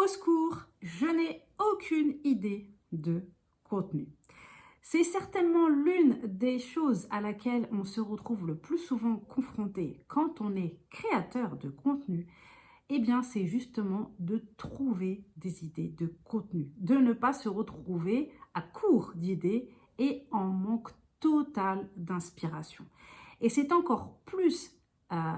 Au secours, je n'ai aucune idée de contenu. C'est certainement l'une des choses à laquelle on se retrouve le plus souvent confronté quand on est créateur de contenu. Eh bien, c'est justement de trouver des idées de contenu, de ne pas se retrouver à court d'idées et en manque total d'inspiration. Et c'est encore plus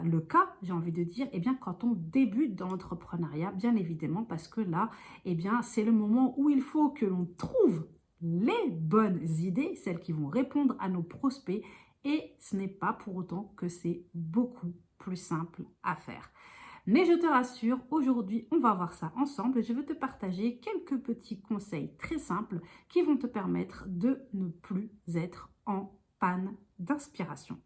le cas, j'ai envie de dire, eh bien, quand on débute dans l'entrepreneuriat, bien évidemment, parce que là, eh bien, c'est le moment où il faut que l'on trouve les bonnes idées, celles qui vont répondre à nos prospects, et ce n'est pas pour autant que c'est beaucoup plus simple à faire. Mais je te rassure, aujourd'hui, on va voir ça ensemble et je vais te partager quelques petits conseils très simples qui vont te permettre de ne plus être en panne d'inspiration.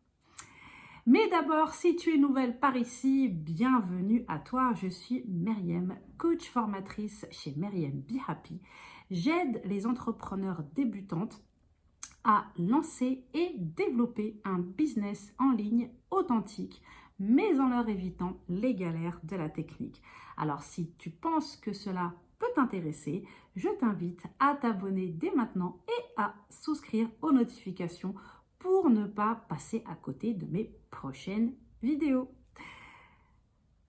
Mais d'abord, si tu es nouvelle par ici, bienvenue à toi. Je suis Myriam, coach formatrice chez Myriam Be Happy. J'aide les entrepreneurs débutantes à lancer et développer un business en ligne authentique, mais en leur évitant les galères de la technique. Alors, si tu penses que cela peut t'intéresser, je t'invite à t'abonner dès maintenant et à souscrire aux notifications pour ne pas passer à côté de mes prochaines vidéos.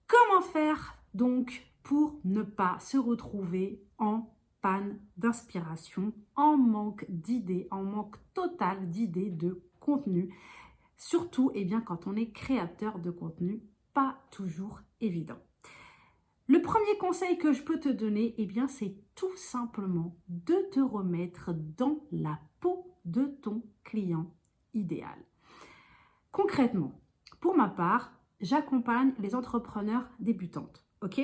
Comment faire donc pour ne pas se retrouver en panne d'inspiration, en manque d'idées, en manque total d'idées de contenu, surtout quand on est créateur de contenu, pas toujours évident. Le premier conseil que je peux te donner, c'est tout simplement de te remettre dans la peau de ton client idéal. Concrètement, pour ma part, j'accompagne les entrepreneurs débutantes, ok?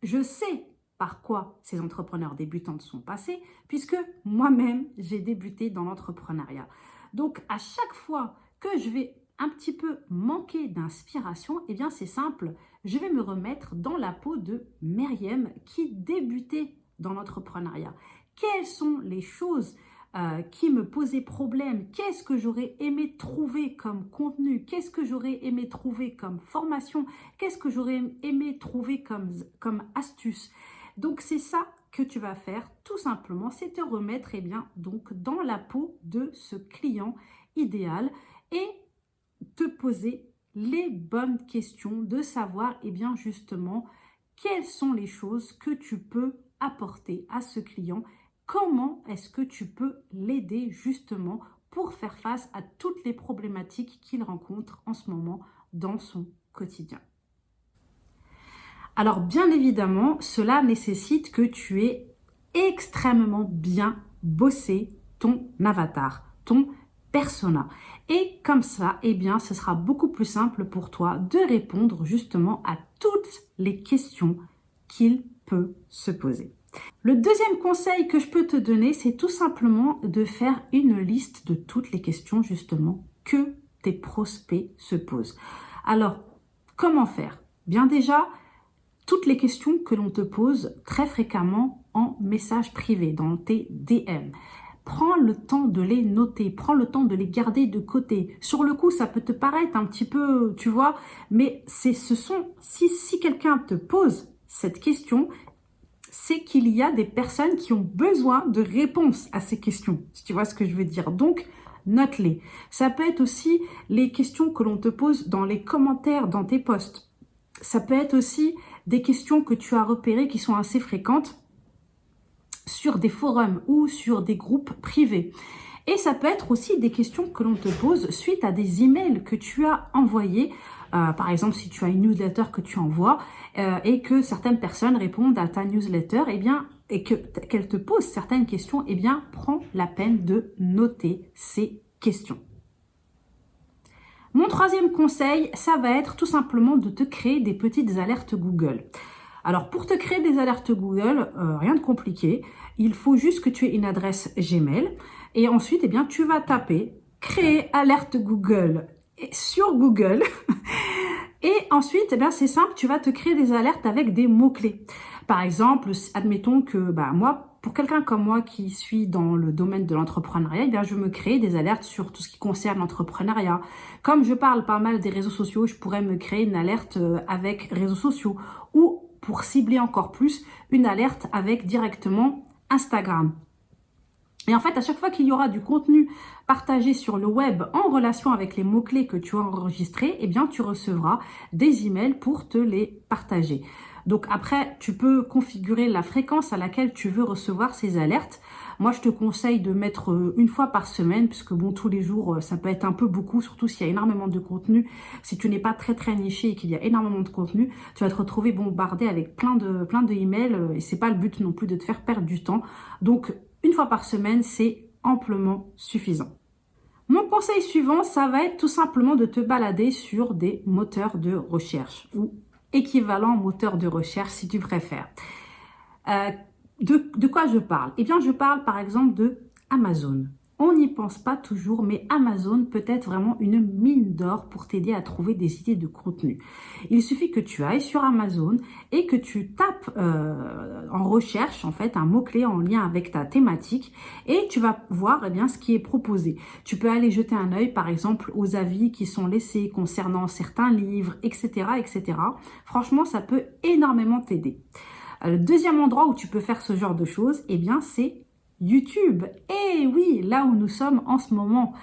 Je sais par quoi ces entrepreneurs débutantes sont passés, puisque moi-même, j'ai débuté dans l'entrepreneuriat. Donc, à chaque fois que je vais un petit peu manquer d'inspiration, c'est simple, je vais me remettre dans la peau de Myriam qui débutait dans l'entrepreneuriat. Quelles sont les choses qui me posaient problème? Qu'est-ce que j'aurais aimé trouver comme contenu? Qu'est-ce que j'aurais aimé trouver comme formation? Qu'est-ce que j'aurais aimé trouver comme astuce? Donc, c'est ça que tu vas faire, tout simplement, c'est te remettre donc dans la peau de ce client idéal et te poser les bonnes questions, de savoir justement quelles sont les choses que tu peux apporter à ce client, comment est-ce que tu peux l'aider justement pour faire face à toutes les problématiques qu'il rencontre en ce moment dans son quotidien. Alors bien évidemment, cela nécessite que tu aies extrêmement bien bossé ton avatar, ton persona. Et comme ça, ce sera beaucoup plus simple pour toi de répondre justement à toutes les questions qu'il peut se poser. Le deuxième conseil que je peux te donner, c'est tout simplement de faire une liste de toutes les questions justement que tes prospects se posent. Alors, comment faire? Bien déjà, toutes les questions que l'on te pose très fréquemment en message privé, dans tes DM. Prends le temps de les noter, prends le temps de les garder de côté. Sur le coup, ça peut te paraître un petit peu, tu vois, mais si quelqu'un te pose cette question, c'est qu'il y a des personnes qui ont besoin de réponses à ces questions, si tu vois ce que je veux dire. Donc, note-les. Ça peut être aussi les questions que l'on te pose dans les commentaires, dans tes posts. Ça peut être aussi des questions que tu as repérées qui sont assez fréquentes sur des forums ou sur des groupes privés. Et ça peut être aussi des questions que l'on te pose suite à des emails que tu as envoyés. Par exemple, si tu as une newsletter que tu envoies et que certaines personnes répondent à ta newsletter, et qu'elles te posent certaines questions, prends la peine de noter ces questions. Mon troisième conseil, ça va être tout simplement de te créer des petites alertes Google. Alors, pour te créer des alertes Google, rien de compliqué. Il faut juste que tu aies une adresse Gmail. Et ensuite, tu vas taper « Créer alerte Google » sur Google. Et ensuite, c'est simple, tu vas te créer des alertes avec des mots-clés. Par exemple, admettons que moi, pour quelqu'un comme moi qui suis dans le domaine de l'entrepreneuriat, je me crée des alertes sur tout ce qui concerne l'entrepreneuriat. Comme je parle pas mal des réseaux sociaux, je pourrais me créer une alerte avec réseaux sociaux. Ou pour cibler encore plus une alerte avec directement Instagram. Et en fait, à chaque fois qu'il y aura du contenu partagé sur le web en relation avec les mots-clés que tu as enregistrés, eh bien, tu recevras des emails pour te les partager. Donc après, tu peux configurer la fréquence à laquelle tu veux recevoir ces alertes. Moi, je te conseille de mettre une fois par semaine, puisque bon, tous les jours, ça peut être un peu beaucoup, surtout s'il y a énormément de contenu. Si tu n'es pas très niché et qu'il y a énormément de contenu, tu vas te retrouver bombardé avec plein de emails et c'est pas le but non plus de te faire perdre du temps. Donc, une fois par semaine, c'est amplement suffisant. Mon conseil suivant, ça va être tout simplement de te balader sur des moteurs de recherche ou équivalent moteur de recherche si tu préfères. De quoi je parle? Eh bien, je parle par exemple de Amazon. On n'y pense pas toujours, mais Amazon peut être vraiment une mine d'or pour t'aider à trouver des idées de contenu. Il suffit que tu ailles sur Amazon et que tu tapes en recherche en fait un mot-clé en lien avec ta thématique et tu vas voir eh bien, ce qui est proposé. Tu peux aller jeter un œil par exemple aux avis qui sont laissés concernant certains livres, etc. etc. Franchement, ça peut énormément t'aider. Le deuxième endroit où tu peux faire ce genre de choses, eh bien, c'est YouTube. Et oui, là où nous sommes en ce moment,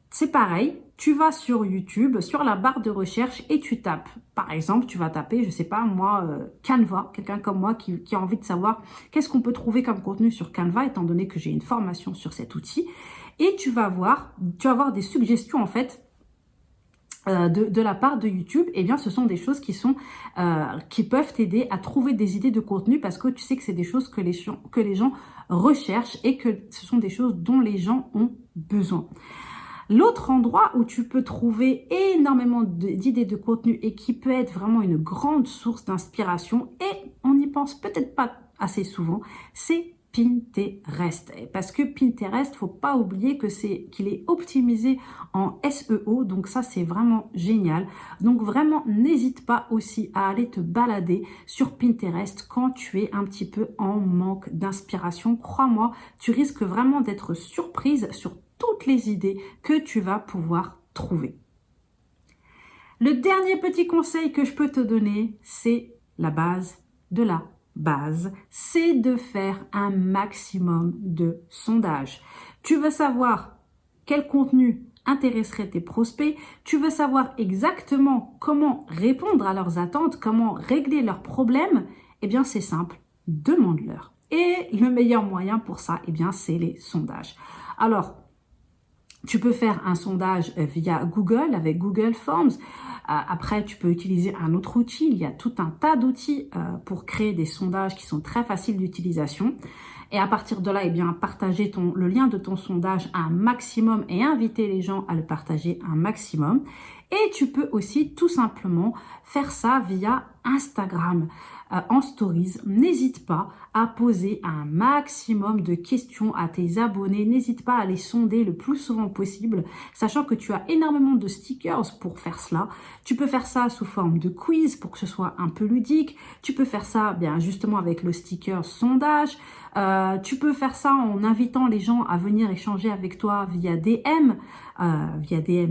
c'est pareil. Tu vas sur YouTube, sur la barre de recherche et tu tapes. Par exemple, tu vas taper, je sais pas moi, Canva, quelqu'un comme moi qui a envie de savoir qu'est-ce qu'on peut trouver comme contenu sur Canva, étant donné que j'ai une formation sur cet outil. Et tu vas voir des suggestions en fait de la part de YouTube. Eh bien, ce sont des choses qui peuvent t'aider à trouver des idées de contenu parce que tu sais que c'est des choses que les gens recherchent et que ce sont des choses dont les gens ont besoin. L'autre endroit où tu peux trouver énormément d'idées de contenu et qui peut être vraiment une grande source d'inspiration, et on n'y pense peut-être pas assez souvent, c'est Pinterest. Parce que Pinterest, faut pas oublier qu'il est optimisé en SEO, donc ça c'est vraiment génial. Donc vraiment, n'hésite pas aussi à aller te balader sur Pinterest quand tu es un petit peu en manque d'inspiration. Crois-moi, tu risques vraiment d'être surprise sur toutes les idées que tu vas pouvoir trouver. Le dernier petit conseil que je peux te donner, c'est la base de la base, c'est de faire un maximum de sondages. Tu veux savoir quel contenu intéresserait tes prospects, tu veux savoir exactement comment répondre à leurs attentes, comment régler leurs problèmes, eh bien c'est simple, demande-leur. Et le meilleur moyen pour ça, eh bien c'est les sondages. Alors, tu peux faire un sondage via Google avec Google Forms. Après, tu peux utiliser un autre outil. Il y a tout un tas d'outils pour créer des sondages qui sont très faciles d'utilisation. Et à partir de là, eh bien, partager le lien de ton sondage à un maximum et inviter les gens à le partager un maximum. Et tu peux aussi tout simplement faire ça via Instagram. En stories, n'hésite pas à poser un maximum de questions à tes abonnés, n'hésite pas à les sonder le plus souvent possible, sachant que tu as énormément de stickers pour faire cela. Tu peux faire ça sous forme de quiz pour que ce soit un peu ludique, tu peux faire ça bien justement avec le sticker sondage, tu peux faire ça en invitant les gens à venir échanger avec toi via DM,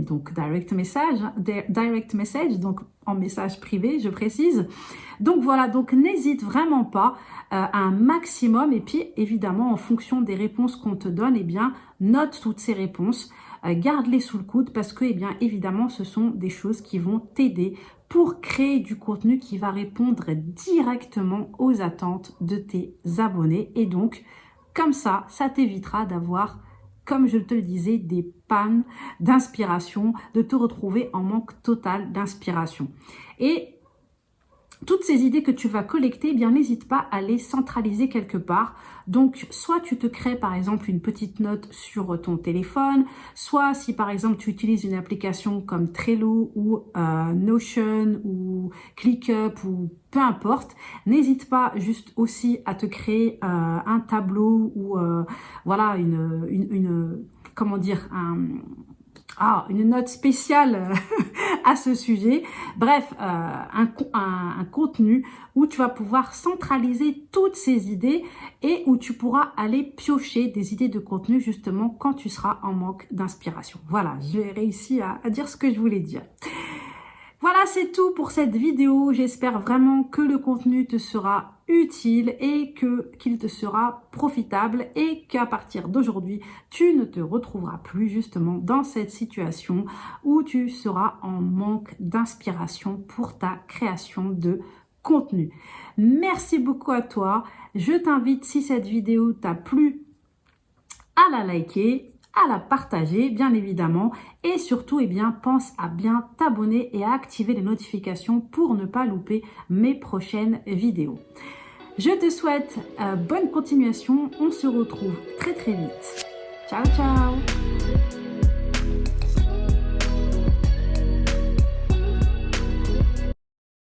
donc direct message, donc en message privé, je précise. Donc voilà, donc n'hésite vraiment pas à un maximum et puis évidemment en fonction des réponses qu'on te donne, eh bien note toutes ces réponses, garde-les sous le coude parce que eh bien évidemment ce sont des choses qui vont t'aider pour créer du contenu qui va répondre directement aux attentes de tes abonnés et donc comme ça t'évitera d'avoir, comme je te le disais, des pannes d'inspiration, de te retrouver en manque total d'inspiration. Et toutes ces idées que tu vas collecter, eh bien n'hésite pas à les centraliser quelque part. Donc, soit tu te crées par exemple une petite note sur ton téléphone, soit si par exemple tu utilises une application comme Trello ou Notion ou ClickUp ou peu importe, n'hésite pas juste aussi à te créer un tableau ou voilà comment dire, une note spéciale à ce sujet. Bref, un contenu où tu vas pouvoir centraliser toutes ces idées et où tu pourras aller piocher des idées de contenu justement quand tu seras en manque d'inspiration. Voilà, j'ai réussi à dire ce que je voulais dire. Voilà, c'est tout pour cette vidéo. J'espère vraiment que le contenu te sera utile et qu'il te sera profitable et qu'à partir d'aujourd'hui, tu ne te retrouveras plus justement dans cette situation où tu seras en manque d'inspiration pour ta création de contenu. Merci beaucoup à toi. Je t'invite, si cette vidéo t'a plu, à la liker, à la partager bien évidemment et surtout pense à bien t'abonner et à activer les notifications pour ne pas louper mes prochaines vidéos. Je te souhaite bonne continuation, on se retrouve très vite. Ciao ciao.